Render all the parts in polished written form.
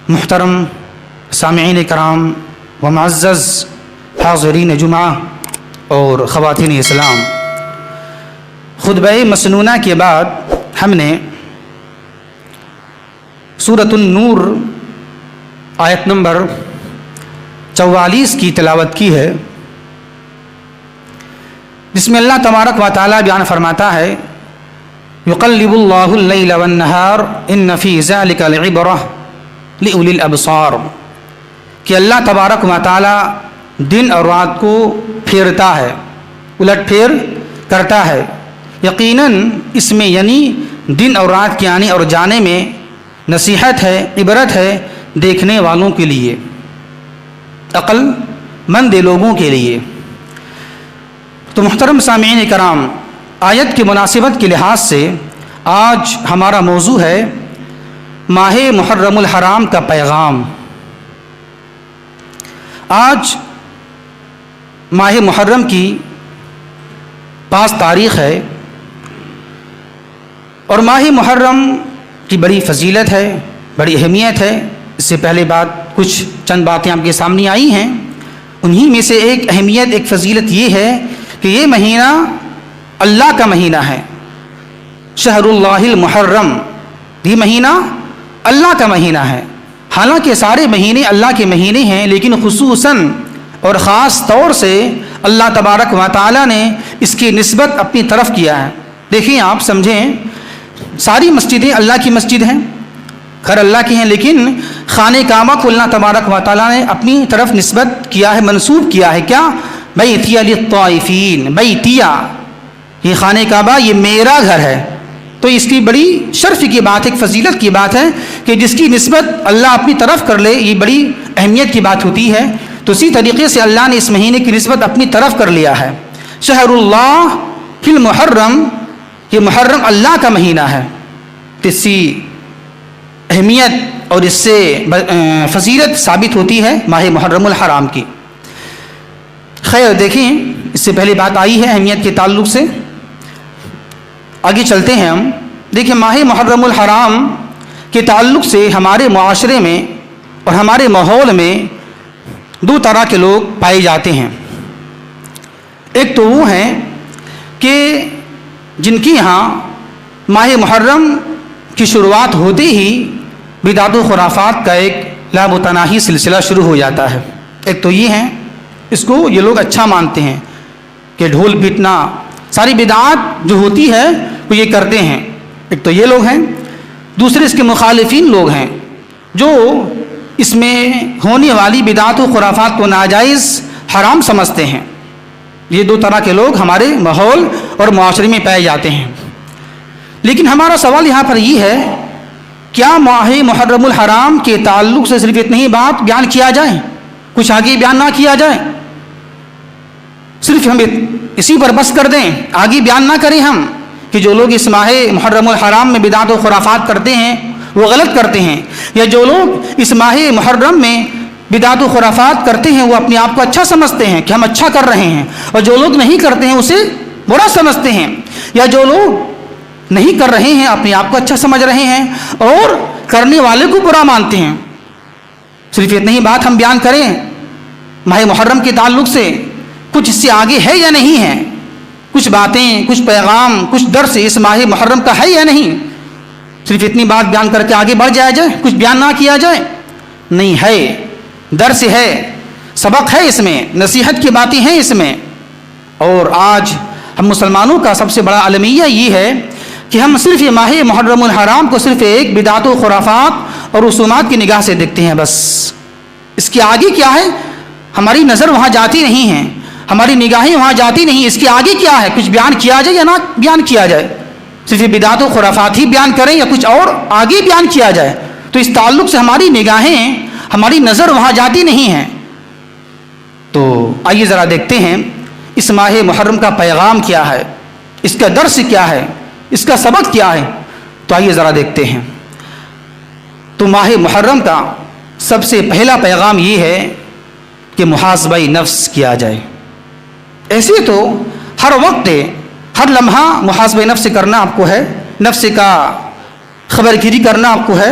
محترم سامعین کرام و معزز حاضرین جمعہ اور خواتین اسلام، خطبہ مسنونہ کے بعد ہم نے سورۃ النور آیت نمبر 44 کی تلاوت کی ہے، جس میں اللہ تبارک و تعالی بیان فرماتا ہے یقلب اللہ اللیل والنہار ان فی ذلک لعبرہ لأولی الابصار، کہ اللہ تبارک و تعالی دن اور رات کو پھیرتا ہے، الٹ پھیر کرتا ہے، یقیناً اس میں یعنی دن اور رات کے آنے اور جانے میں نصیحت ہے، عبرت ہے دیکھنے والوں کے لیے، عقل مند لوگوں کے لیے۔ تو محترم سامعین کرام، آیت کی مناسبت کے لحاظ سے آج ہمارا موضوع ہے ماہ محرم الحرام کا پیغام۔ آج ماہ محرم کی 5 تاریخ ہے اور ماہ محرم کی بڑی فضیلت ہے، بڑی اہمیت ہے۔ اس سے پہلے چند باتیں آپ کے سامنے آئی ہیں، انہی میں سے ایک اہمیت، ایک فضیلت یہ ہے کہ یہ مہینہ اللہ کا مہینہ ہے، شہر اللہ المحرم، یہ مہینہ اللہ کا مہینہ ہے۔ حالانکہ سارے مہینے اللہ کے مہینے ہیں، لیکن خصوصاً اور خاص طور سے اللہ تبارک و تعالیٰ نے اس کی نسبت اپنی طرف کیا ہے۔ دیکھیں، آپ سمجھیں، ساری مسجدیں اللہ کی مسجد ہیں، گھر اللہ کے ہیں، لیکن خانہ کعبہ کو اللہ تبارک و تعالیٰ نے اپنی طرف نسبت کیا ہے، منسوب کیا ہے۔ کیا؟ بیتیہ للطائفین، بیتیہ، یہ خانہ کعبہ یہ میرا گھر ہے۔ تو اس کی بڑی شرف کی بات، ایک فضیلت کی بات ہے کہ جس کی نسبت اللہ اپنی طرف کر لے، یہ بڑی اہمیت کی بات ہوتی ہے۔ تو اسی طریقے سے اللہ نے اس مہینے کی نسبت اپنی طرف کر لیا ہے۔ شہر اللہ فی المحرم، یہ محرم اللہ کا مہینہ ہے۔ اس سے اہمیت اور اس سے فضیلت ثابت ہوتی ہے ماہ محرم الحرام کی۔ خیر، دیکھیں، اس سے پہلے بات آئی ہے اہمیت کے تعلق سے، آگے چلتے ہیں ہم۔ دیکھیں، ماہ محرم الحرام کے تعلق سے ہمارے معاشرے میں اور ہمارے ماحول میں 2 طرح کے لوگ پائے جاتے ہیں۔ ایک تو وہ ہیں کہ جن کی یہاں ماہ محرم کی شروعات ہوتے ہی بدعت و خرافات کا ایک لا متناہی سلسلہ شروع ہو جاتا ہے۔ ایک تو یہ ہیں، اس کو یہ لوگ اچھا مانتے ہیں کہ ڈھول پیٹنا، ساری بدعات جو ہوتی ہے وہ یہ کرتے ہیں۔ ایک تو یہ لوگ ہیں۔ دوسرے اس کے مخالفین لوگ ہیں جو اس میں ہونے والی بدعات و خرافات کو ناجائز، حرام سمجھتے ہیں۔ یہ 2 طرح کے لوگ ہمارے ماحول اور معاشرے میں پائے جاتے ہیں۔ لیکن ہمارا سوال یہاں پر یہ ہے، کیا ماہ محرم الحرام کے تعلق سے صرف اتنی ہی بات بیان کیا جائے، کچھ آگے بیان نہ کیا جائے؟ صرف ہم اسی پر بس کر دیں، آگے بیان نہ کریں ہم کہ جو لوگ اس ماہ محرم الحرام میں بدعت و خرافات کرتے ہیں وہ غلط کرتے ہیں، یا جو لوگ اس ماہ محرم میں بدعت و خرافات کرتے ہیں وہ اپنے آپ کو اچھا سمجھتے ہیں کہ ہم اچھا کر رہے ہیں، اور جو لوگ نہیں کرتے ہیں اسے برا سمجھتے ہیں، یا جو لوگ نہیں کر رہے ہیں اپنے آپ کو اچھا سمجھ رہے ہیں اور کرنے والے کو برا مانتے ہیں۔ صرف اتنی ہی بات ہم بیان کریں ماہ محرم کے تعلق سے، کچھ اس سے آگے ہے یا نہیں ہے؟ کچھ باتیں، کچھ پیغام، کچھ درس اس ماہ محرم کا ہے یا نہیں؟ صرف اتنی بات بیان کر کے آگے بڑھ جایا جائے، کچھ بیان نہ کیا جائے؟ نہیں، ہے، درس ہے، سبق ہے، اس میں نصیحت کی باتیں ہیں اس میں۔ اور آج ہم مسلمانوں کا سب سے بڑا المیہ یہ ہے کہ ہم صرف یہ ماہ محرم الحرام کو صرف ایک بدعت و خرافات اور رسومات کی نگاہ سے دیکھتے ہیں، بس۔ اس کے آگے کیا ہے؟ ہماری نظر وہاں جاتی نہیں ہے، ہماری نگاہیں وہاں جاتی نہیں۔ اس کے آگے کیا ہے؟ کچھ بیان کیا جائے یا نہ بیان کیا جائے؟ صرف بدعت و خرافات ہی بیان کریں یا کچھ اور آگے بیان کیا جائے؟ تو اس تعلق سے ہماری نگاہیں، ہماری نظر وہاں جاتی نہیں ہے۔ تو آئیے ذرا دیکھتے ہیں اس ماہ محرم کا پیغام کیا ہے، اس کا درس کیا ہے، اس کا سبق کیا ہے۔ تو آئیے ذرا دیکھتے ہیں۔ تو ماہ محرم کا سب سے پہلا پیغام یہ ہے کہ محاسبہ نفس کیا جائے۔ ایسے تو ہر وقت، ہر لمحہ محاسبہ نفس کرنا آپ کو ہے، نفس کا خبر گیری کرنا آپ کو ہے،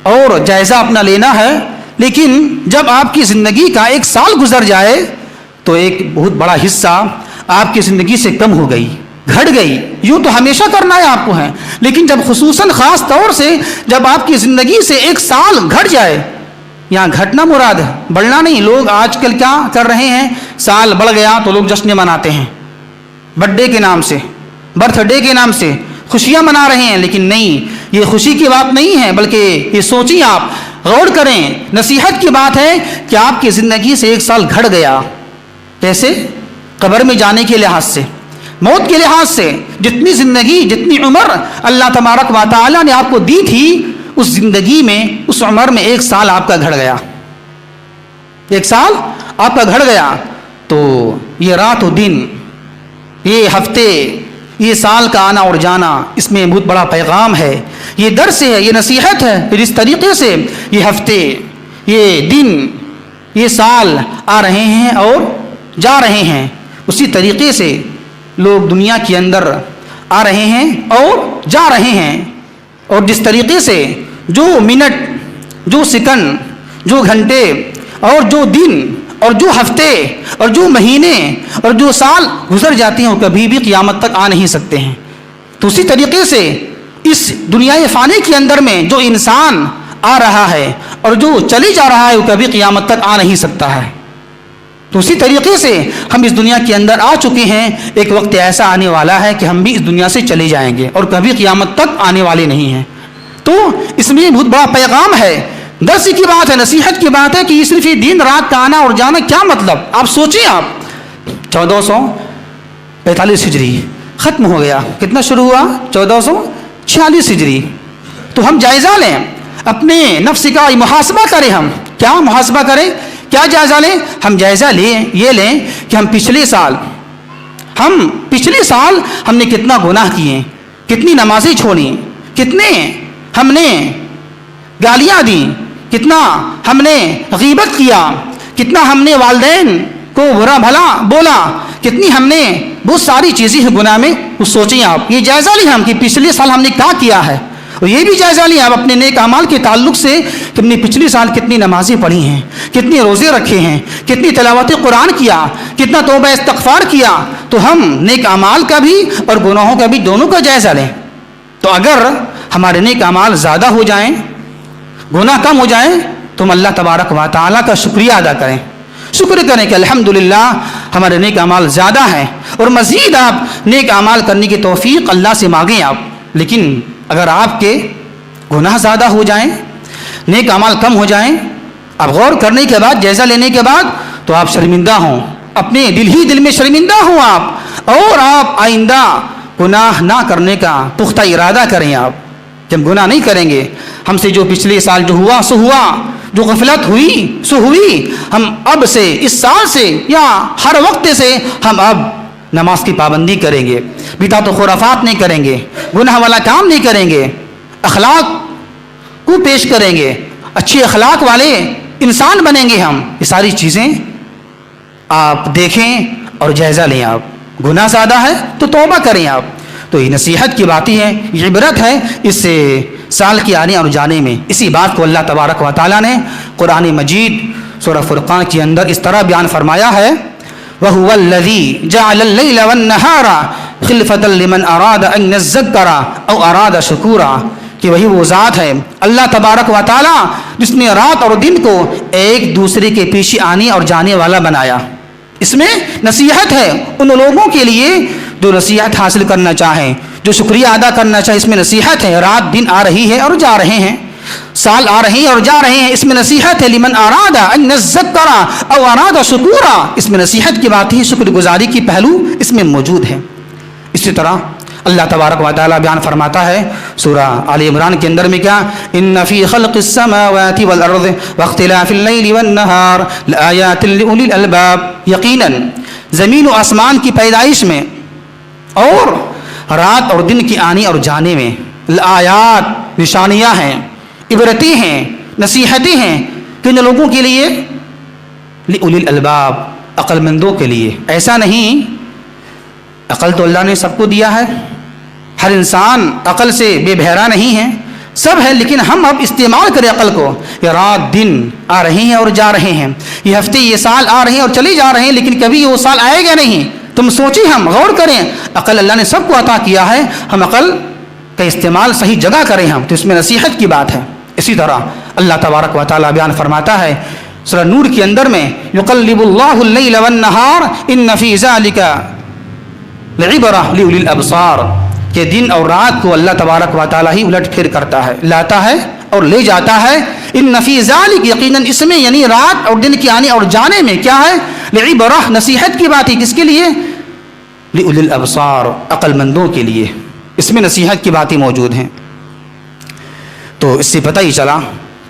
اور جائزہ اپنا لینا ہے. لیکن جب آپ کی زندگی کا 1 سال گزر جائے تو ایک بہت بڑا حصہ آپ کی زندگی سے کم ہو گئی, گھٹ گئی. یوں تو ہمیشہ کرنا ہے آپ کو ہے, لیکن جب خصوصاً خاص طور سے جب آپ کی زندگی سے 1 سال گھٹ جائے, یہاں گھٹنا مراد ہے, بڑھنا نہیں. لوگ آج کل کیا کر رہے ہیں, سال بڑھ گیا تو لوگ جشن مناتے ہیں, برتھ ڈے کے نام سے, برتھ ڈے کے نام سے خوشیاں منا رہے ہیں. لیکن نہیں, یہ خوشی کی بات نہیں ہے, بلکہ یہ سوچیں, آپ غور کریں. نصیحت کی بات ہے کہ آپ کی زندگی سے 1 سال گھٹ گیا. کیسے؟ قبر میں جانے کے لحاظ سے, موت کے لحاظ سے. جتنی زندگی, جتنی عمر اللہ تبارک و تعالی نے آپ کو دی تھی, اس زندگی میں, اس عمر میں 1 سال آپ کا گھٹ گیا. 1 سال آپ کا گھٹ گیا. تو یہ رات و دن, یہ ہفتے, یہ سال کا آنا اور جانا, اس میں بہت بڑا پیغام ہے. یہ درس ہے, یہ نصیحت ہے کہ جس طریقے سے یہ ہفتے, یہ دن, یہ سال آ رہے ہیں اور جا رہے ہیں, اسی طریقے سے لوگ دنیا کے اندر آ رہے ہیں اور جا رہے ہیں. اور جس طریقے سے جو منٹ, جو سیکنڈ, جو گھنٹے اور جو دن اور جو ہفتے اور جو مہینے اور جو سال گزر جاتے ہیں, وہ کبھی بھی قیامت تک آ نہیں سکتے ہیں. تو اسی طریقے سے اس دنیا فانی کے اندر میں جو انسان آ رہا ہے اور جو چلی جا رہا ہے, وہ کبھی قیامت تک آ نہیں سکتا ہے. تو اسی طریقے سے ہم اس دنیا کے اندر آ چکے ہیں. ایک وقت ایسا آنے والا ہے کہ ہم بھی اس دنیا سے چلے جائیں گے اور کبھی قیامت تک آنے والے نہیں ہیں. تو اس میں بہت بڑا پیغام ہے, درس کی بات ہے, نصیحت کی بات ہے کہ یہ صرف یہ دن رات کا آنا اور جانا, کیا مطلب؟ آپ سوچیں, آپ 1445 ہجری ختم ہو گیا, کتنا شروع ہوا؟ 1446 ہجری. تو ہم جائزہ لیں, اپنے نفس کا محاسبہ کریں. ہم کیا محاسبہ کریں, کیا جائزہ لیں؟ ہم جائزہ لیں, یہ لیں کہ ہم پچھلے سال ہم نے کتنا گناہ کیے, کتنی نمازیں چھوڑی, کتنے ہم نے گالیاں دیں, کتنا ہم نے غیبت کیا, کتنا ہم نے والدین کو برا بھلا بولا, کتنی ہم نے بہت ساری چیزیں ہیں گناہ میں. سوچیں آپ, یہ جائزہ لیں ہم کہ پچھلے سال ہم نے کیا کیا ہے. اور یہ بھی جائزہ لیں آپ اپنے نیک اعمال کے تعلق سے کہ ہم نے پچھلے سال کتنی نمازیں پڑھی ہیں, کتنے روزے رکھے ہیں, کتنی تلاوت قرآن کیا, کتنا توبہ استغفار کیا. تو ہم نیک اعمال کا بھی اور گناہوں کا بھی دونوں کا جائزہ لیں. تو اگر ہمارے نیک اعمال زیادہ ہو جائیں, گناہ کم ہو جائیں, تو ہم اللہ تبارک و تعالیٰ کا شکریہ ادا کریں, شکر کریں کہ الحمدللہ ہمارے نیک اعمال زیادہ ہیں. اور مزید آپ نیک اعمال کرنے کی توفیق اللہ سے مانگیں آپ. لیکن اگر آپ کے گناہ زیادہ ہو جائیں, نیک اعمال کم ہو جائیں, آپ غور کرنے کے بعد, جائزہ لینے کے بعد, تو آپ شرمندہ ہوں, اپنے دل میں شرمندہ ہوں آپ, اور آپ آئندہ گناہ نہ کرنے کا پختہ ارادہ کریں. آپ جب گناہ نہیں کریں گے, ہم سے جو پچھلے سال جو ہوا سو ہوا, جو غفلت ہوئی سو ہوئی, ہم اب سے, اس سال سے یا ہر وقت سے ہم اب نماز کی پابندی کریں گے, بدعت و خرافات نہیں کریں گے, گناہ والا کام نہیں کریں گے, اخلاق کو پیش کریں گے, اچھے اخلاق والے انسان بنیں گے ہم. یہ ساری چیزیں آپ دیکھیں اور جائزہ لیں. آپ گناہ زیادہ ہے تو توبہ کریں آپ. تو یہ نصیحت کی باتیں ہیں, یہ عبرت ہے اس سال کے آنے اور جانے میں. اسی بات کو اللہ تبارک و تعالیٰ نے قرآن مجید سورہ فرقان کے اندر اس طرح بیان فرمایا ہے, وَهُوَ الَّذِي جَعَلَ اللَّيْلَ وَالنَّهَارَ خِلْفَةً لِمَنْ أَرَادَ أَنْ يَذَّكَّرَ أَوْ أَرَادَ شُكُورًا. کہ وہی وہ ذات ہے اللہ تبارک و تعالیٰ جس نے رات اور دن کو ایک دوسرے کے پیچھے آنے اور جانے والا بنایا. اس میں نصیحت ہے ان لوگوں کے لیے جو نصیحت حاصل کرنا چاہیں, جو شکریہ ادا کرنا چاہیں. اس میں نصیحت ہے, رات دن آ رہی ہے اور جا رہے ہیں, سال آ رہے ہیں اور جا رہے ہیں. اس میں نصیحت ہے لمن اراد ان یذکر او اراد شکورا. اس میں نصیحت کی بات ہی, شکر گزاری کی پہلو اس میں موجود ہے. اسی طرح اللہ تبارک و تعالیٰ بیان فرماتا ہے سورہ آل عمران کے اندر میں کیا, ان فی خلق السماوات والارض واختلاف اللیل والنہار لآیات لأولی الالباب. یقیناً زمین و آسمان کی پیدائش میں اور رات اور دن کے آنے اور جانے میں لآیات, نشانیاں ہیں, عبرتیں ہیں, نصیحتیں ہیں کن لوگوں کے لیے, لأولی الالباب, عقل مندوں کے لیے. ایسا نہیں, عقل تو اللہ نے سب کو دیا ہے, ہر انسان عقل سے بے بہرا نہیں ہے. سب ہے، لیکن ہم اب استعمال کریں عقل کو. یہ رات دن آ رہے ہیں اور جا رہے ہیں، یہ ہفتے یہ سال آ رہے ہیں اور چلے جا رہے ہیں، لیکن کبھی وہ سال آئے گا نہیں. تم سوچیں، ہم غور کریں. عقل اللہ نے سب کو عطا کیا ہے، ہم عقل کا استعمال صحیح جگہ کریں ہم، تو اس میں نصیحت کی بات ہے. اسی طرح اللہ تبارک و تعالیٰ بیان فرماتا ہے سورہ نور کے اندر میں، یقلب اللہ اللیل والنہار ان فی ذلک لعبرہ لأولی الابصار، کہ دن اور رات کو اللہ تبارک و تعالیٰ ہی الٹ پھر کرتا ہے، لاتا ہے اور لے جاتا ہے. ان فی ذلک، یقیناً اس میں یعنی رات اور دن کے آنے اور جانے میں کیا ہے؟ لعبرہ، نصیحت کی بات ہے. کس کے لیے؟ لأولی الابصار، عقل مندوں کے لیے. اس میں نصیحت کی باتیں موجود ہیں. تو اس سے پتہ ہی چلا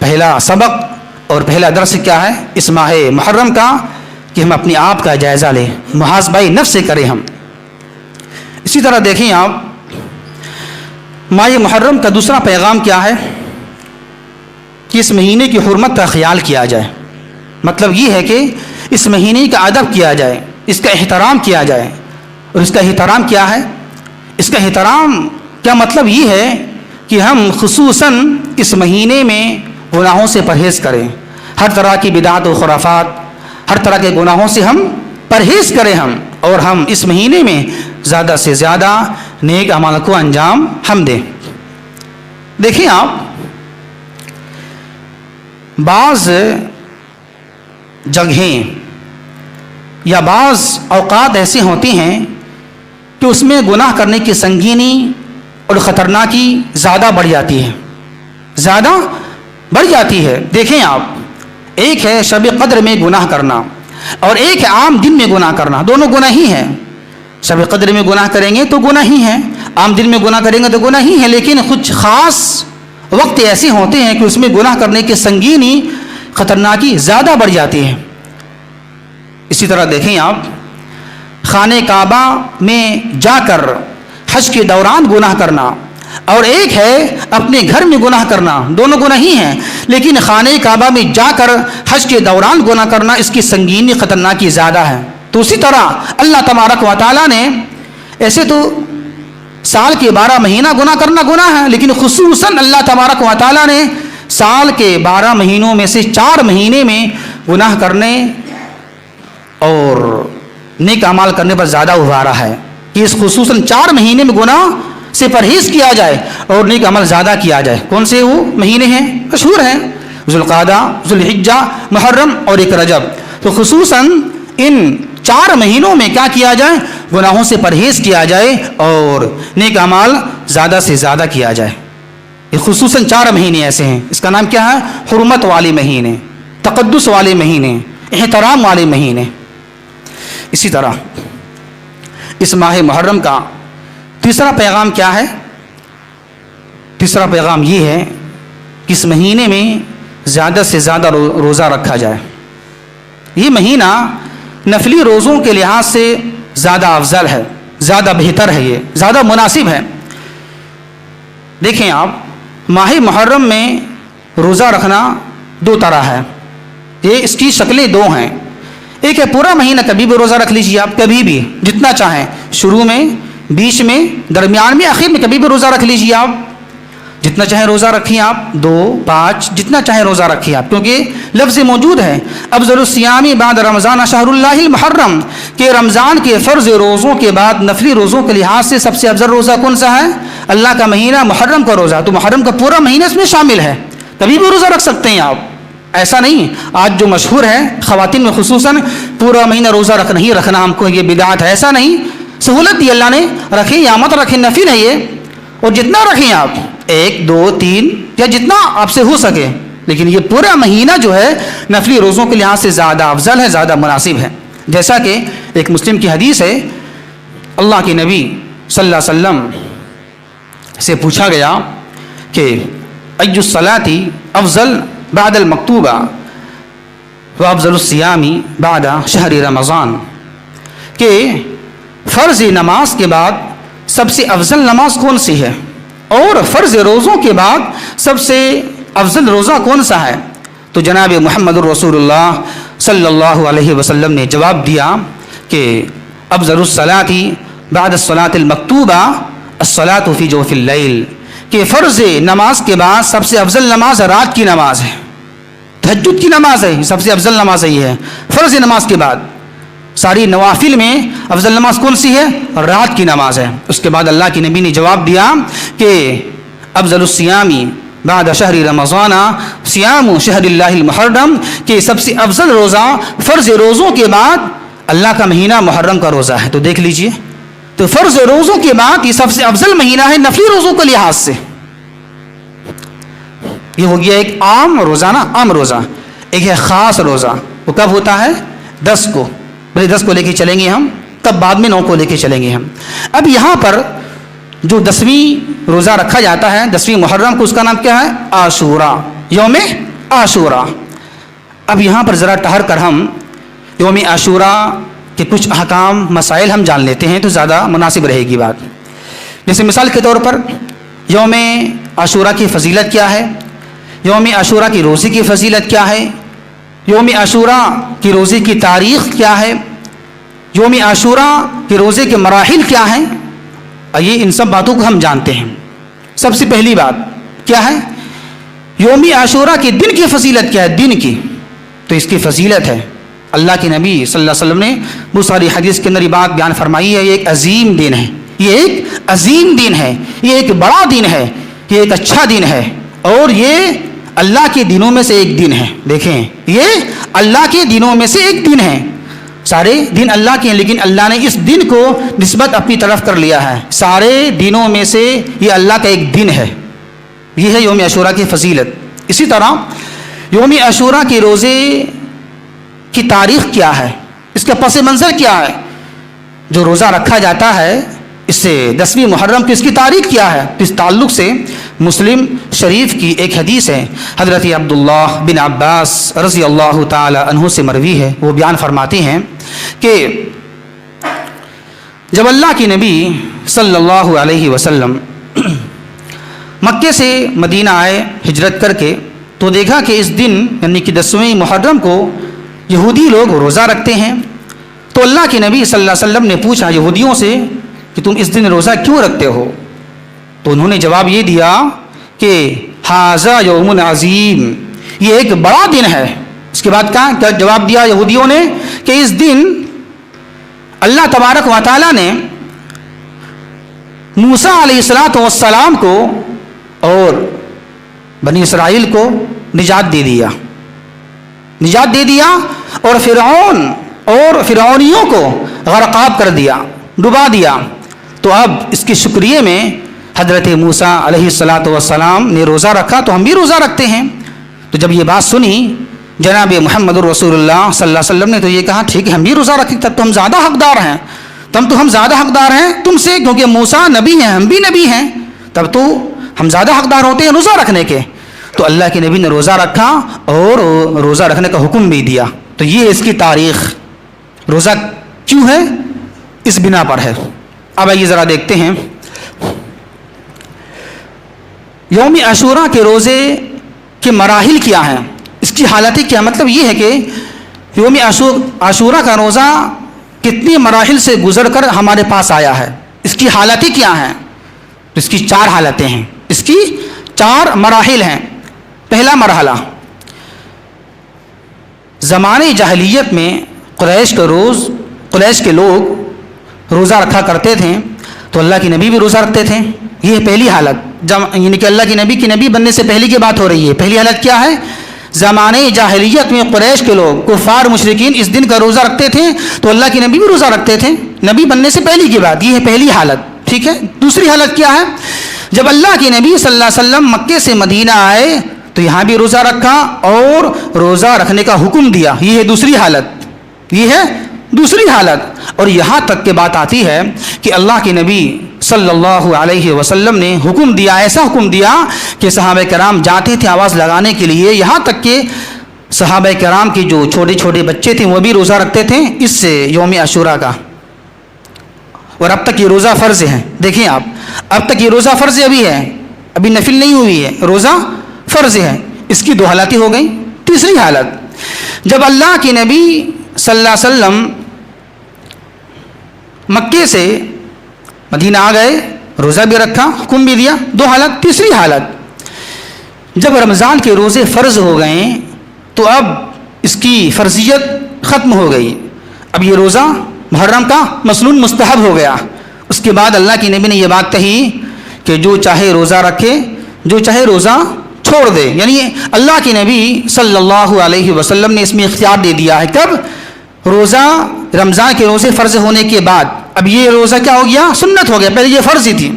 پہلا سبق اور پہلا درس کیا ہے اس ماہ محرم کا، کہ ہم اپنے آپ کا جائزہ لیں، محاسبہ نفس سے کریں ہم. اسی طرح دیکھیں آپ، ماہ محرم کا دوسرا پیغام کیا ہے کہ اس مہینے کی حرمت کا خیال کیا جائے. مطلب یہ ہے کہ اس مہینے کا ادب کیا جائے، اس کا احترام کیا جائے. اور اس کا احترام کیا ہے؟ اس کا احترام کیا مطلب یہ ہے کہ ہم خصوصاً اس مہینے میں گناہوں سے پرہیز کریں. ہر طرح کی بدعات و خرافات، ہر طرح کے گناہوں سے ہم پرہیز کریں ہم، اور ہم اس مہینے میں زیادہ سے زیادہ نیک اعمال کو انجام ہم دیں. دیکھیں آپ، بعض جگہیں یا بعض اوقات ایسے ہوتے ہیں کہ اس میں گناہ کرنے کی سنگینی اور خطرناکی زیادہ بڑھ جاتی ہے، زیادہ بڑھ جاتی ہے. دیکھیں آپ، ایک ہے شب قدر میں گناہ کرنا اور ایک ہے عام دن میں گناہ کرنا. دونوں گناہ ہی ہیں. شب قدر میں گناہ کریں گے تو گناہ ہی ہیں، عام دن میں گناہ کریں گے تو گناہ ہی ہیں، لیکن کچھ خاص وقت ایسے ہوتے ہیں کہ اس میں گناہ کرنے کی سنگینی خطرناکی زیادہ بڑھ جاتی ہے. اسی طرح دیکھیں آپ، خانہ کعبہ میں جا کر حج کے دوران گناہ کرنا اور ایک ہے اپنے گھر میں گناہ کرنا. دونوں گناہ ہی ہیں، لیکن خانہ کعبہ میں جا کر حج کے دوران گناہ کرنا اس کی سنگینی خطرناکی زیادہ ہے. تو اسی طرح اللہ تبارک و تعالیٰ نے، ایسے تو سال کے 12 مہینہ گناہ کرنا گناہ ہے، لیکن خصوصاً اللہ تبارک و تعالیٰ نے سال کے 12 مہینوں میں سے 4 مہینے میں گناہ کرنے اور نیک اعمال کرنے پر زیادہ ابھارا ہے کہ اس خصوصاً 4 مہینے میں گناہ سے پرہیز کیا جائے اور نیک عمل زیادہ کیا جائے. کون سے وہ مہینے ہیں؟ مشہور ہیں، ذوالقعدہ، ذوالحجہ، محرم اور ایک رجب. تو خصوصاً ان 4 مہینوں میں کیا کیا جائے؟ گناہوں سے پرہیز کیا جائے اور نیک اعمال زیادہ سے زیادہ کیا جائے. یہ خصوصاً 4 مہینے ایسے ہیں، اس کا نام کیا ہے؟ حرمت والے مہینے، تقدس والے مہینے، احترام والے مہینے. اسی طرح اس ماہ محرم کا تیسرا پیغام کیا ہے؟ تیسرا پیغام یہ ہے کہ اس مہینے میں زیادہ سے زیادہ روزہ رکھا جائے. یہ مہینہ نفلی روزوں کے لحاظ سے زیادہ افضل ہے، زیادہ بہتر ہے، یہ زیادہ مناسب ہے. دیکھیں آپ، ماہ محرم میں روزہ رکھنا 2 طرح ہے. یہ اس کی شکلیں 2 ہیں. ایک ہے پورا مہینہ کبھی بھی روزہ رکھ لیجیے آپ، کبھی بھی جتنا چاہیں، شروع میں، بیچ میں، درمیان میں، آخر میں کبھی بھی روزہ رکھ لیجیے آپ. جتنا چاہیں روزہ رکھیں آپ، 2، 5 جتنا چاہیں روزہ رکھیں آپ، کیونکہ لفظ موجود ہے افضل الصیام بعد رمضان شہر اللہ المحرم، کہ رمضان کے فرض روزوں کے بعد نفلی روزوں کے لحاظ سے سب سے افضل روزہ کون سا ہے؟ اللہ کا مہینہ محرم کا روزہ. تو محرم کا پورا مہینہ اس میں شامل ہے، کبھی بھی روزہ رکھ سکتے ہیں آپ. ایسا نہیں آج جو مشہور ہے خواتین میں خصوصاً پورا مہینہ روزہ نہیں رکھنا ہم کو یہ بدعت ہے. ایسا نہیں، سہولت دی اللہ نے، رکھیں یا مت رکھیں، نفل ہے یہ. اور جتنا رکھیں آپ، 1، 2، 3 یا جتنا آپ سے ہو سکے، لیکن یہ پورا مہینہ جو ہے نفلی روزوں کے لحاظ سے زیادہ افضل ہے، زیادہ مناسب ہے. جیسا کہ ایک مسلم کی حدیث ہے، اللہ کے نبی صلی اللہ علیہ وسلم سے پوچھا گیا کہ ای الصلاۃ افضل بعد المکتوبہ وافضل الصیام بعد شہر رمضان، کہ فرض نماز کے بعد سب سے افضل نماز کون سی ہے اور فرض روزوں کے بعد سب سے افضل روزہ کون سا ہے؟ تو جناب محمد الرسول اللہ صلی اللہ علیہ وسلم نے جواب دیا کہ افضل الصلاۃ بعد الصلاۃ المکتوبہ الصلاۃ فی جوف اللیل، کہ فرض نماز کے بعد سب سے افضل نماز رات کی نماز ہے، تہجد کی نماز ہے، سب سے افضل نماز یہ ہے فرض نماز کے بعد۔ ساری نوافل میں افضل نماز کون سی ہے؟ رات کی نماز ہے۔ اس کے بعد اللہ کے نبی نے جواب دیا کہ افضل الصیام بعد شہر رمضان صیام شہر اللہ المحرم، کہ سب سے افضل روزہ فرض روزوں کے بعد اللہ کا مہینہ محرم کا روزہ ہے۔ تو دیکھ لیجئے، تو فرض روزوں کے بعد یہ سب سے افضل مہینہ ہے نفلی روزوں کے لحاظ سے۔ یہ ہو گیا ایک عام روزہ نا، عام روزہ۔ ایک ہے خاص روزہ، وہ کب ہوتا ہے؟ 10 کو، بھلے 10 کو لے کے چلیں گے ہم، تب بعد میں 9 کو لے کے چلیں گے ہم۔ اب یہاں پر جو 10ویں روزہ رکھا جاتا ہے 10ویں محرم کو، اس کا نام کیا ہے؟ عاشورہ، یوم عاشورہ۔ اب یہاں پر ذرا ٹہر کر ہم یوم عاشورہ کے کچھ احکام مسائل ہم جان لیتے ہیں تو زیادہ مناسب رہے گی بات۔ جیسے مثال کے طور پر یوم عاشورہ کی فضیلت کیا ہے، یوم عاشورہ کی روزے کی فضیلت کیا ہے، یوم عاشورہ کی روزے کی تاریخ کیا ہے، یوم عاشورہ کے روزے کے مراحل کیا ہیں، یہ ان سب باتوں کو ہم جانتے ہیں۔ سب سے پہلی بات کیا ہے؟ یوم عاشورہ کے دن کی فضیلت کیا ہے؟ دن کی، تو اس کی فضیلت ہے، اللہ کے نبی صلی اللہ علیہ وسلم نے بہت ساری حدیث کے اندر یہ بات بیان فرمائی ہے۔ یہ ایک عظیم دن ہے، یہ ایک عظیم دن ہے، یہ ایک بڑا دن ہے، یہ ایک اچھا دن ہے، اور یہ اللہ کے دنوں میں سے ایک دن ہے۔ دیکھیں، یہ اللہ کے دنوں میں سے ایک دن ہے۔ سارے دن اللہ کے ہیں، لیکن اللہ نے اس دن کو نسبت اپنی طرف کر لیا ہے۔ سارے دنوں میں سے یہ اللہ کا ایک دن ہے۔ یہ ہے یوم عاشورہ کی فضیلت۔ اسی طرح یوم عاشورہ کے روزے کی تاریخ کیا ہے، اس کا پس منظر کیا ہے؟ جو روزہ رکھا جاتا ہے اس سے 10ویں محرم کی اس کی تاریخ کیا ہے؟ اس تعلق سے مسلم شریف کی ایک حدیث ہے، حضرت عبداللہ بن عباس رضی اللہ تعالی عنہ سے مروی ہے۔ وہ بیان فرماتے ہیں کہ جب اللہ کے نبی صلی اللہ علیہ وسلم مکے سے مدینہ آئے ہجرت کر کے، تو دیکھا کہ اس دن یعنی کہ 10ویں محرم کو یہودی لوگ روزہ رکھتے ہیں۔ تو اللہ کے نبی صلی اللہ علیہ وسلم نے پوچھا یہودیوں سے کہ تم اس دن روزہ کیوں رکھتے ہو؟ تو انہوں نے جواب یہ دیا کہ ھذا یوم عظیم، یہ ایک بڑا دن ہے۔ اس کے بعد کیا جواب دیا یہودیوں نے کہ اس دن اللہ تبارک و تعالیٰ نے موسیٰ علیہ السلام کو اور بنی اسرائیل کو نجات دے دیا اور فرعون اور فرعونیوں کو غرقاب کر دیا، ڈبا دیا۔ تو اب اس کے شکریہ میں حضرت موسیٰ علیہ السلام نے روزہ رکھا، تو ہم بھی روزہ رکھتے ہیں۔ تو جب یہ بات سنی جناب محمد رسول اللہ صلی اللہ علیہ وسلم نے، تو یہ کہا ٹھیک ہے ہم بھی روزہ رکھیں، تب تو ہم زیادہ حقدار ہیں، ہم زیادہ حقدار ہیں تم سے، کیونکہ موسیٰ نبی ہیں ہم بھی نبی ہیں، تب تو ہم زیادہ حقدار ہوتے ہیں روزہ رکھنے کے۔ تو اللہ کے نبی نے روزہ رکھا اور روزہ رکھنے کا حکم بھی دیا۔ تو یہ اس کی تاریخ، روزہ کیوں ہے؟ اس بنا پر ہے۔ اب آئیے ذرا دیکھتے ہیں یوم عاشورہ کے روزے کے مراحل کیا ہیں، اس کی حالتیں کیا۔ مطلب یہ ہے کہ یوم عاشورہ کا روزہ کتنی مراحل سے گزر کر ہمارے پاس آیا ہے، اس کی حالتیں کیا ہیں۔ اس کی 4 حالتیں ہیں، اس کی 4 مراحل ہیں۔ پہلا مرحلہ، زمانے جاہلیت میں قریش کے لوگ روزہ رکھا کرتے تھے، تو اللہ کے نبی بھی روزہ رکھتے تھے۔ یہ پہلی حالت، یعنی کہ اللہ کے نبی بننے سے پہلے کی بات ہو رہی ہے۔ پہلی حالت کیا ہے؟ زمانے جاہلیت میں قریش کے لوگ کفار مشرکین اس دن کا روزہ رکھتے تھے، تو اللہ کے نبی بھی روزہ رکھتے تھے، نبی بننے سے پہلے کی بات۔ یہ ہے پہلی حالت، ٹھیک ہے۔ دوسری حالت کیا ہے؟ جب اللہ کے نبی صلی اللہ علیہ وسلم مکے سے مدینہ آئے تو یہاں بھی روزہ رکھا اور روزہ رکھنے کا حکم دیا، یہ ہے دوسری حالت، یہ ہے دوسری حالت۔ اور یہاں تک کہ بات آتی ہے کہ اللہ کے نبی صلی اللہ علیہ وسلم نے حکم دیا، ایسا حکم دیا کہ صحابہ کرام جاتے تھے آواز لگانے کے لیے، یہاں تک کہ صحابہ کرام کے جو چھوٹے چھوٹے بچے تھے وہ بھی روزہ رکھتے تھے اس یوم عاشورہ کا۔ اور اب تک یہ روزہ فرض ہے، دیکھیں آپ، اب تک یہ روزہ فرض ابھی ہے، ابھی نفل نہیں ہوئی ہے، روزہ فرض ہے۔ اس کی 2 حالتیں ہو گئیں۔ تیسری حالت، جب اللہ کے نبی صلی اللہ علیہ وسلم مکے سے مدینہ آ گئے روزہ بھی رکھا، حکم بھی دیا، 2 حالت۔ تیسری حالت، جب رمضان کے روزے فرض ہو گئے تو اب اس کی فرضیت ختم ہو گئی، اب یہ روزہ محرم کا مسنون مستحب ہو گیا۔ اس کے بعد اللہ کی نبی نے یہ بات کہی کہ جو چاہے روزہ رکھے، جو چاہے روزہ چھوڑ دے، یعنی اللہ کے نبی صلی اللہ علیہ وسلم نے اس میں اختیار دے دیا ہے۔ کب؟ روزہ رمضان کے روزے فرض ہونے کے بعد اب یہ روزہ کیا ہو گیا؟ سنت ہو گیا۔ پہلے یہ فرض ہی تھی،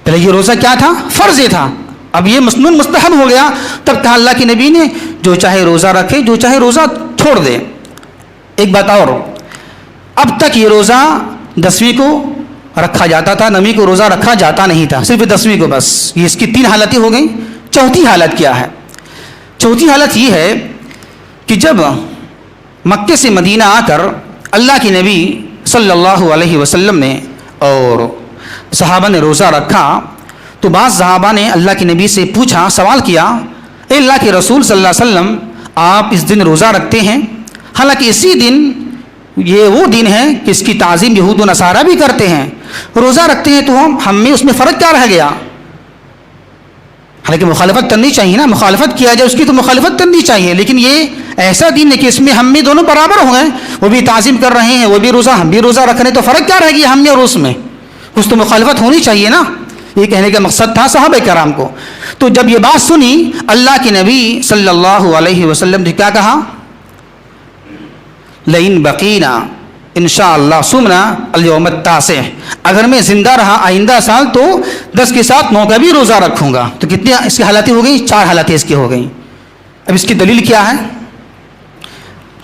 پہلے یہ روزہ کیا تھا؟ فرض ہی تھا، اب یہ مسنون مستحب ہو گیا۔ تب کہا اللہ کے نبی نے جو چاہے روزہ رکھے، جو چاہے روزہ چھوڑ دے۔ ایک بات اور، اب تک یہ روزہ 10ویں کو رکھا جاتا تھا، 9ویں کو روزہ رکھا جاتا نہیں تھا، صرف 10ویں کو بس۔ یہ اس کی 3 حالتیں ہو گئیں۔ چوتھی حالت کیا ہے؟ چوتھی حالت یہ ہے کہ جب مکے سے مدینہ آ کر اللہ کے نبی صلی اللہ علیہ وسلم نے اور صحابہ نے روزہ رکھا تو بعض صحابہ نے اللہ کے نبی سے پوچھا، سوال کیا، اے اللہ کے رسول صلی اللہ علیہ وسلم، آپ اس دن روزہ رکھتے ہیں، حالانکہ اسی دن یہ وہ دن ہے کہ اس کی تعظیم یہود و نصارہ بھی کرتے ہیں، روزہ رکھتے ہیں تو ہم میں اس میں فرق کیا رہ گیا؟ حالانکہ مخالفت کرنی چاہیے نا، مخالفت کیا جائے اس کی تو مخالفت کرنی چاہیے، لیکن یہ ایسا دن ہے کہ اس میں ہم میں دونوں برابر ہو گئے، وہ بھی تعظیم کر رہے ہیں، وہ بھی روزہ، ہم بھی روزہ رکھ رہے ہیں، تو فرق کیا رہ گیا ہم میں اور اس میں؟ کچھ تو مخالفت ہونی چاہیے نا، یہ کہنے کا مقصد تھا صحابہ کرام کو۔ تو جب یہ بات سنی اللہ کے نبی صلی اللہ علیہ وسلم نے کیا کہا؟ لئن بقینا انشاءاللہ صمنا الیوم التاسع، اگر میں زندہ رہا آئندہ سال تو 10 کے ساتھ 9 کا بھی روزہ رکھوں گا۔ تو کتنی اس کی حالتیں ہو گئی؟ 4 حالتیں اس کی ہو گئیں۔ اب اس کی دلیل کیا ہے؟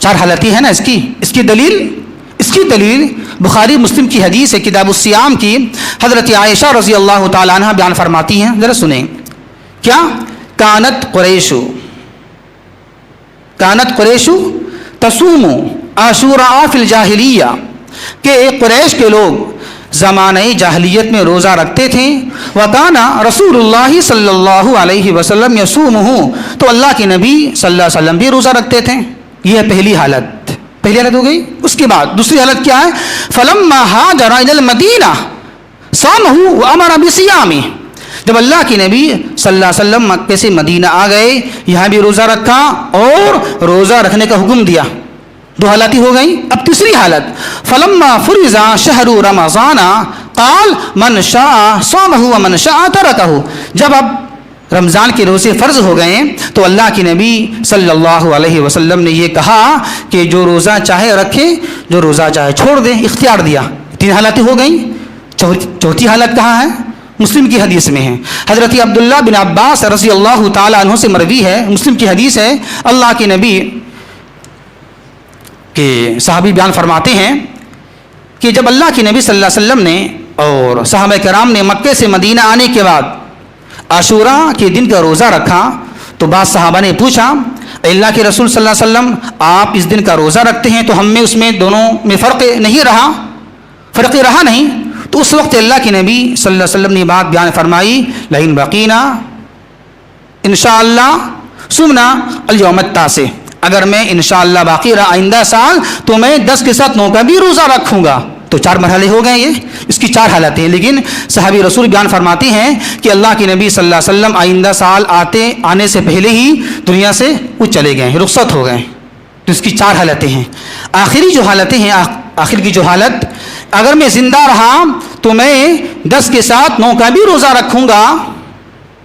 4 حالتیں ہیں نا اس کی دلیل، اس کی دلیل بخاری مسلم کی حدیث ہے، کتاب الصیام کی، حضرت عائشہ رضی اللہ تعالیٰ عنہ بیان فرماتی ہیں، ذرا سنیں کیا؟ کانت قریش تصوم عاشوراء فی الجاہلیہ، کہ قریش کے لوگ زمانہ جاہلیت میں روزہ رکھتے تھے، وکان رسول اللہ صلی اللہ علیہ وسلم یصومہ، تو اللہ کے نبی صلی اللہ علیہ وسلم بھی روزہ رکھتے تھے۔ یہ ہے پہلی حالت ہو گئی۔ اس کے بعد دوسری حالت کیا ہے؟ فلما ہاجر الی المدینہ صامہ وامر بصیامہ، جب اللہ کے نبی صلی اللہ علیہ وسلم مکے سے مدینہ آ گئے، یہاں بھی روزہ رکھا اور روزہ رکھنے کا حکم دیا۔ 2 حالتیں ہو گئیں۔ اب تیسری حالت، فلما فرض شہر رمضان قال من شاء صامہ ومن شاء ترکہ، جب اب رمضان کے روزے فرض ہو گئے تو اللہ کے نبی صلی اللہ علیہ وسلم نے یہ کہا کہ جو روزہ چاہے رکھے، جو روزہ چاہے چھوڑ دے، اختیار دیا۔ 3 حالتیں ہو گئیں۔ چوتھی حالت کہاں ہے؟ مسلم کی حدیث میں ہے، حضرت عبداللہ بن عباس رضی اللہ تعالیٰ عنہ سے مروی ہے، مسلم کی حدیث ہے، اللہ کے نبی کہ صحابی بیان فرماتے ہیں کہ جب اللہ کے نبی صلی اللہ علیہ وسلم نے اور صحابہ کرام نے مکے سے مدینہ آنے کے بعد عاشوراء کے دن کا روزہ رکھا تو بعض صحابہ نے پوچھا، اللہ کے رسول صلی اللہ علیہ وسلم آپ اس دن کا روزہ رکھتے ہیں تو ہم میں اس میں دونوں میں فرق رہا نہیں، تو اس وقت اللہ کے نبی صلی اللہ علیہ وسلم نے بات بیان فرمائی، لئن بقینا انشاءاللہ صمنا الیوم التاسع، اگر میں انشاءاللہ باقی رہا آئندہ سال تو میں 10 کے ساتھ 9 کا بھی روزہ رکھوں گا۔ تو 4 مرحلے ہو گئے، یہ اس کی 4 حالتیں ہیں۔ لیکن صحابی رسول بیان فرماتے ہیں کہ اللہ کے نبی صلی اللہ علیہ وسلم آئندہ سال آنے سے پہلے ہی دنیا سے وہ چلے گئے، رخصت ہو گئے۔ تو اس کی 4 حالتیں ہیں۔ آخری جو حالتیں ہیں، آخر کی جو حالت، اگر میں زندہ رہا تو میں 10 کے ساتھ 9 کا بھی روزہ رکھوں گا،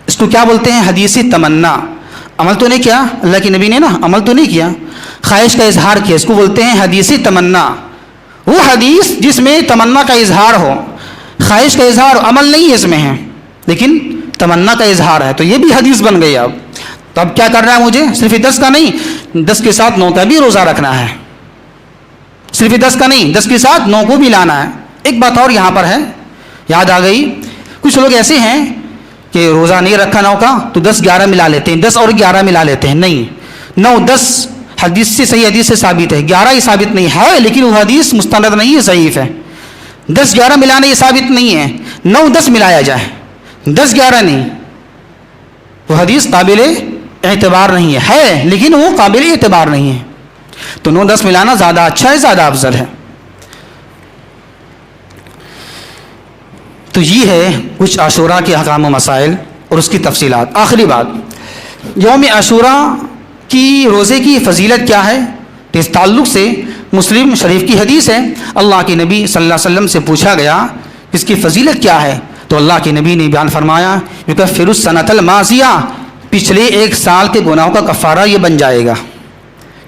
اس کو کیا بولتے ہیں؟ حدیث تمنا۔ عمل تو نہیں کیا اللہ کے نبی نے نا، عمل تو نہیں کیا، خواہش کا اظہار کیا، اس کو بولتے ہیں حدیث تمنا۔ وہ حدیث جس میں تمنا کا اظہار ہو، خواہش کا اظہار، عمل نہیں اس میں ہے لیکن تمنا کا اظہار ہے، تو یہ بھی حدیث بن گئی۔ اب تو اب کیا کرنا ہے مجھے؟ صرف 10 کا نہیں، 10 کے ساتھ 9 کا بھی روزہ رکھنا ہے، صرف 10 کا نہیں، 10 کے ساتھ 9 کو بھی لانا ہے۔ ایک بات اور یہاں پر ہے، یاد آ گئی، کچھ لوگ ایسے ہیں کہ روزہ نہیں رکھا 9 کا تو 10 11 ملا لیتے ہیں، 10 اور 11 ملا لیتے ہیں، نہیں، 9 10 حدیث سے، صحیح حدیث سے ثابت ہے، 11 ہی ثابت نہیں ہے، لیکن وہ حدیث مستند نہیں ہے، ضعیف ہے۔ 10 11 ملانا یہ ثابت نہیں ہے، 9 10 ملایا جائے، 10 11 نہیں، وہ حدیث قابل اعتبار نہیں ہے لیکن وہ قابل اعتبار نہیں ہے، تو 9 10 ملانا زیادہ اچھا ہے، زیادہ افضل ہے۔ تو یہ ہے کچھ عاشورہ کے احکام و مسائل اور اس کی تفصیلات. آخری بات، یوم عاشورہ کی روزے کی فضیلت کیا ہے؟ تو اس تعلق سے مسلم شریف کی حدیث ہے، اللہ کے نبی صلی اللہ علیہ وسلم سے پوچھا گیا اس کی فضیلت کیا ہے، تو اللہ کے نبی نے بیان فرمایا یکفر السنۃ الماضیہ، پچھلے ایک سال کے گناہوں کا کفارہ یہ بن جائے گا.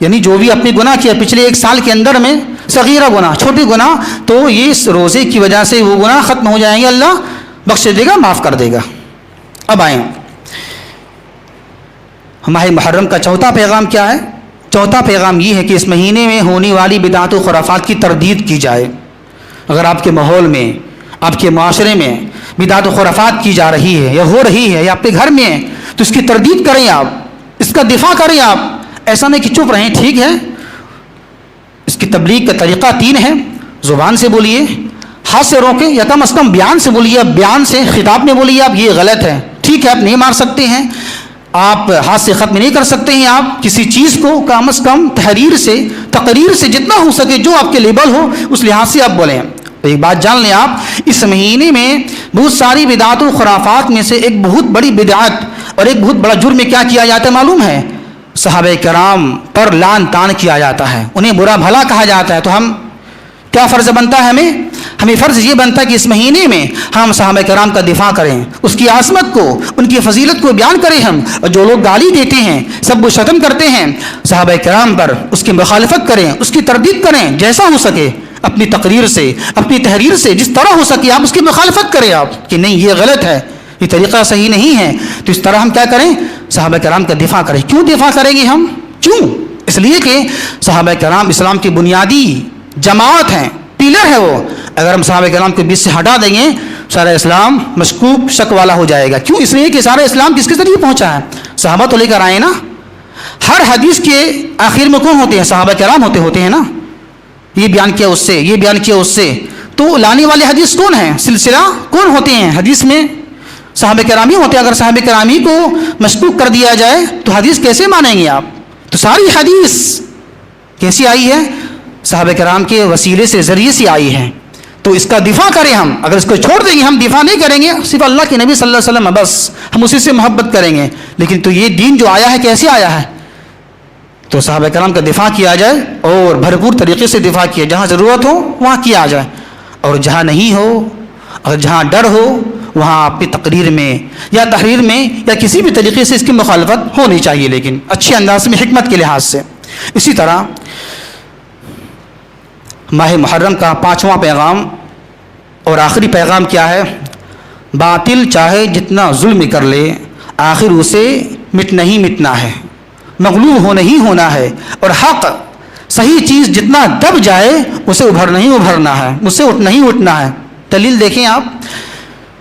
یعنی جو بھی اپنے گناہ کیا پچھلے ایک سال کے اندر میں، صغیرہ گناہ، چھوٹے گناہ، تو یہ اس روزے کی وجہ سے وہ گناہ ختم ہو جائیں گے، اللہ بخش دے گا، معاف کر دے گا. اب آئیں ماہ محرم کا چوتھا پیغام کیا ہے؟ چوتھا پیغام یہ ہے کہ اس مہینے میں ہونے والی بدعات و خرافات کی تردید کی جائے. اگر آپ کے ماحول میں، آپ کے معاشرے میں بدعات و خرافات کی جا رہی ہے یا ہو رہی ہے یا آپ کے گھر میں ہے تو اس کی تردید کریں، آپ اس کا دفاع کریں. آپ ایسا نہیں کہ چپ رہیں، ٹھیک ہے. اس کی تبلیغ کا طریقہ 3 ہے، زبان سے بولیے، ہاتھ سے روکیں، یا کم از کم بیان سے بولیے. آپ بیان سے خطاب میں بولیے آپ یہ غلط ہے، ٹھیک ہے، آپ نہیں مار سکتے ہیں، آپ ہاتھ سے ختم نہیں کر سکتے ہیں. آپ کسی چیز کو کم از کم تحریر سے، تقریر سے جتنا ہو سکے، جو آپ کے لیبل ہو اس لحاظ سے آپ بولیں. ایک بات جان لیں، آپ اس مہینے میں بہت ساری بدعات و خرافات میں سے ایک بہت بڑی بدعت اور ایک بہت بڑا جرم کیا کیا جاتا ہے معلوم ہے؟ صحابہ کرام پر لعن طعن کیا جاتا ہے، انہیں برا بھلا کہا جاتا ہے. تو ہم کیا فرض بنتا ہے؟ ہمیں فرض یہ بنتا ہے کہ اس مہینے میں ہم صحابہ کرام کا دفاع کریں، اس کی عظمت کو، ان کی فضیلت کو بیان کریں ہم. اور جو لوگ گالی دیتے ہیں، سب و شتم کرتے ہیں صحابہ کرام پر، اس کی مخالفت کریں، اس کی تردید کریں، جیسا ہو سکے اپنی تقریر سے، اپنی تحریر سے، جس طرح ہو سکے آپ اس کی مخالفت کریں، آپ کہ نہیں یہ غلط ہے، یہ طریقہ صحیح نہیں ہے. تو اس طرح ہم کیا کریں؟ صحابہ کرام کا دفاع کریں. کیوں دفاع کریں گے ہم؟ کیوں؟ اس لیے کہ صحابہ کرام اسلام کی بنیادی جماعت ہیں، پیلر ہے وہ. اگر ہم صحابہ کرام کے بیچ سے ہٹا دیں گے سارا اسلام مشکوک شک والا ہو جائے گا. کیوں؟ اس لیے کہ سارا اسلام کس کے ذریعے پہنچا ہے؟ صحابہ تو لے کر آئے نا. ہر حدیث کے آخر میں کون ہوتے ہیں؟ صحابہ کرام ہوتے ہیں نا. یہ بیان کیا اس سے، یہ بیان کیا اس سے. تو لانے والے حدیث کون ہیں؟ سلسلہ کون ہوتے ہیں حدیث میں؟ صحابہ کرامی ہوتے ہیں. اگر صحابہ کرامی کو مشکوک کر دیا جائے تو حدیث کیسے مانیں گے آپ؟ تو ساری حدیث کیسی آئی ہے؟ صحابہ کرام کے وسیلے سے، ذریعے سے آئی ہے. تو اس کا دفاع کریں ہم. اگر اس کو چھوڑ دیں گے، ہم دفاع نہیں کریں گے، صرف اللہ کے نبی صلی اللہ علیہ وسلم بس ہم اسی سے محبت کریں گے. لیکن تو یہ دین جو آیا ہے کیسے آیا ہے؟ تو صحابہ کرام کا دفاع کیا جائے اور بھرپور طریقے سے دفاع کیا، جہاں ضرورت ہو وہاں کیا جائے، اور جہاں نہیں ہو، اگر جہاں ڈر ہو وہاں اپنی تقریر میں یا تحریر میں یا کسی بھی طریقے سے اس کی مخالفت ہونی چاہیے، لیکن اچھے انداز میں، حکمت کے لحاظ سے. اسی طرح ماہ محرم کا 5واں پیغام اور آخری پیغام کیا ہے؟ باطل چاہے جتنا ظلم کر لے آخر اسے مٹنا ہی مٹنا ہے، مغلوب ہونا ہی ہونا ہے. اور حق، صحیح چیز جتنا دب جائے اسے ابھرنا ہی ابھرنا ہے، اسے اٹھنا ہی اٹھنا ہے. دلیل دیکھیں آپ،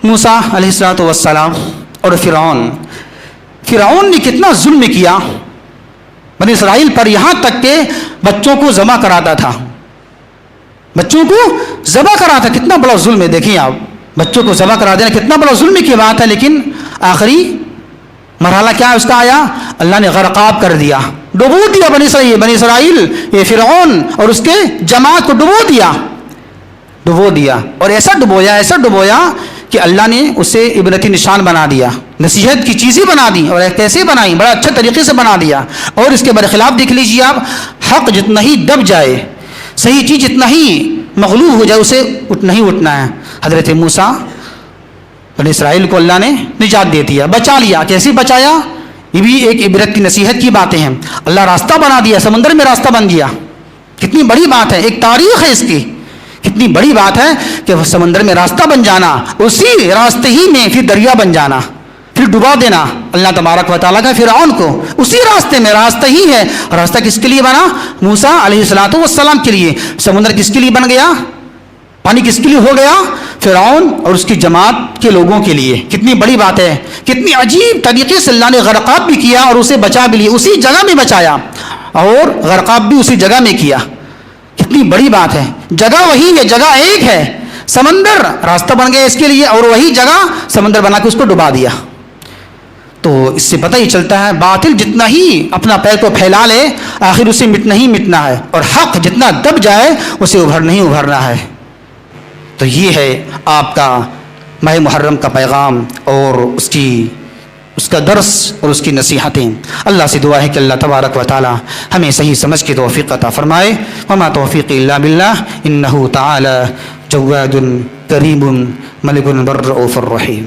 موسیٰ علیہ السلام اور فرعون نے کتنا ظلم کیا بنی اسرائیل پر، یہاں تک کہ بچوں کو ذبح کراتا تھا. بچوں کو ذبح کراتا، کتنا بڑا ظلم ہے. دیکھیں آپ، بچوں کو ذبح کرا دینا کتنا بڑا ظلم کی بات ہے. لیکن آخری مرحلہ کیا اس کا آیا؟ اللہ نے غرقاب کر دیا، ڈبو دیا بنی اسرائیل، یہ فرعون اور اس کے جماعت کو ڈبو دیا. اور ایسا ڈبویا کہ اللہ نے اسے عبرتی نشان بنا دیا، نصیحت کی چیزیں بنا دی. اور کیسے بنائی؟ بڑا اچھے طریقے سے بنا دیا. اور اس کے برخلاف دیکھ لیجیے آپ، حق جتنا ہی دب جائے، صحیح چیز جتنا ہی مغلوب ہو جائے، اسے اٹھنا ہی اٹھنا ہے. حضرت موسیٰ بنی اسرائیل کو اللہ نے نجات دے دیا، بچا لیا. کیسے بچایا؟ یہ بھی ایک عبرت کی نصیحت کی باتیں ہیں. اللہ راستہ بنا دیا، سمندر میں راستہ بن گیا. کتنی بڑی بات ہے، ایک تاریخ ہے اس کی. کتنی بڑی بات ہے کہ وہ سمندر میں راستہ بن جانا، اسی راستے ہی میں پھر دریا بن جانا، پھر ڈبا دینا اللہ تبارک و تعالیٰ کا فرعون کو اسی راستے میں. راستہ ہی ہے. راستہ کس کے لیے بنا؟ موسیٰ علیہ السلام کے لیے. سمندر کس کے لیے بن گیا؟ پانی کس کے لیے ہو گیا؟ فرعون اور اس کی جماعت کے لوگوں کے لیے. کتنی بڑی بات ہے، کتنی عجیب طریقے سے اللہ نے غرقاب بھی کیا اور اسے بچا بھی لیا، اسی جگہ میں بچایا اور غرقاب بھی اسی جگہ میں کیا. کتنی بڑی بات ہے. جگہ وہی ہے، جگہ ایک ہے. سمندر راستہ بن گیا اس کے لیے اور وہی جگہ سمندر بنا کے اس کو ڈبا دیا. تو اس سے پتہ ہی چلتا ہے باطل جتنا ہی اپنا پیر کو پھیلا لے آخر اسے مٹنا ہی مٹنا ہے، اور حق جتنا دب جائے اسے ابھرنا ہی ابھرنا ہے. تو یہ ہے آپ کا ماہ محرم کا پیغام اور اس کا درس اور اس کی نصیحتیں. اللہ سے دعا ہے کہ اللہ تبارک و تعالی ہمیں صحیح سمجھ کے توفیق عطا فرمائے. وما توفیق الا باللہ انہ تعالی جواد کریم ملک بر رؤوف الرحیم.